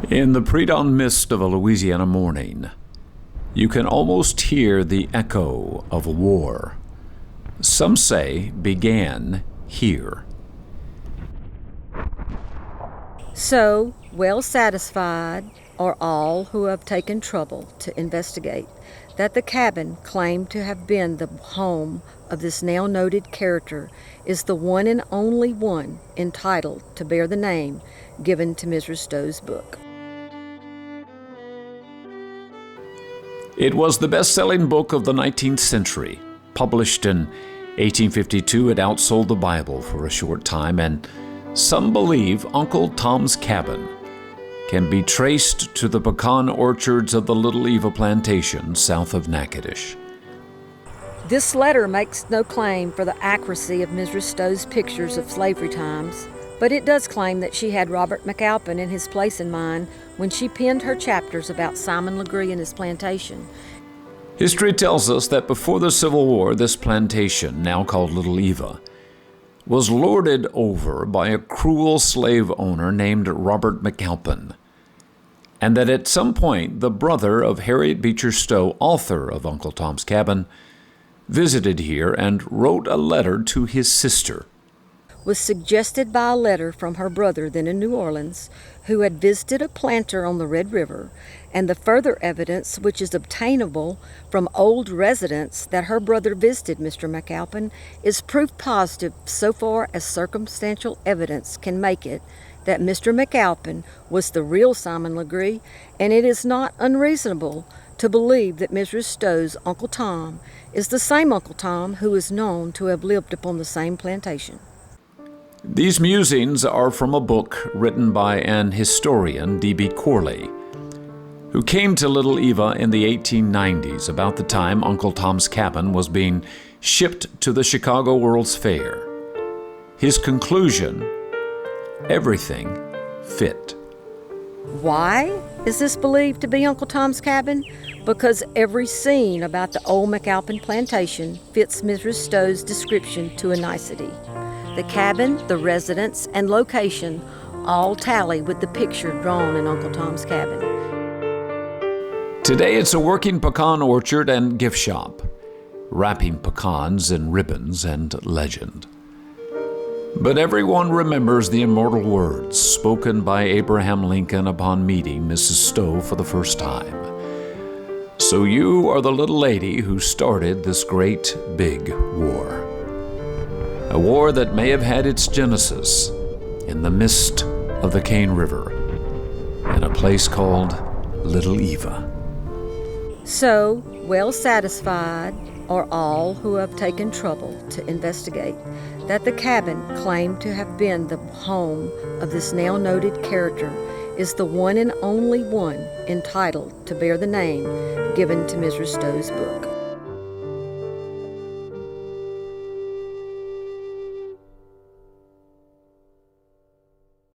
In the pre-dawn mist of a Louisiana morning, you can almost hear the echo of war. Some say began here. So well satisfied are all who have taken trouble to investigate that the cabin claimed to have been the home of this now noted character is the one and only one entitled to bear the name given to Mrs. Stowe's book. It was the best-selling book of the 19th century. Published in 1852, it outsold the Bible for a short time, and some believe Uncle Tom's Cabin can be traced to the pecan orchards of the Little Eva Plantation south of Natchitoches. This letter makes no claim for the accuracy of Mrs. Stowe's pictures of slavery times, but it does claim that she had Robert McAlpin and his place in mind when she penned her chapters about Simon Legree and his plantation. History tells us that before the Civil War, this plantation, now called Little Eva, was lorded over by a cruel slave owner named Robert McAlpin, and that at some point the brother of Harriet Beecher Stowe, author of Uncle Tom's Cabin, visited here and wrote a letter to his sister. Was suggested by a letter from her brother then in New Orleans, who had visited a planter on the Red River, and the further evidence which is obtainable from old residents that her brother visited Mr. McAlpin is proof positive so far as circumstantial evidence can make it that Mr. McAlpin was the real Simon Legree, and it is not unreasonable to believe that Mrs. Stowe's Uncle Tom is the same Uncle Tom who is known to have lived upon the same plantation. These musings are from a book written by an historian, D.B. Corley, who came to Little Eva in the 1890s, about the time Uncle Tom's Cabin was being shipped to the Chicago World's Fair. His conclusion: everything fit. Why is this believed to be Uncle Tom's Cabin? Because every scene about the old McAlpin plantation fits Mrs. Stowe's description to a nicety. The cabin, the residence, and location all tally with the picture drawn in Uncle Tom's Cabin. Today it's a working pecan orchard and gift shop, wrapping pecans in ribbons and legend. But everyone remembers the immortal words spoken by Abraham Lincoln upon meeting Mrs. Stowe for the first time. So you are the little lady who started this great big war. A war that may have had its genesis in the mist of the Cane River in a place called Little Eva. So well satisfied are all who have taken trouble to investigate that the cabin claimed to have been the home of this now noted character is the one and only one entitled to bear the name given to Mrs. Stowe's book.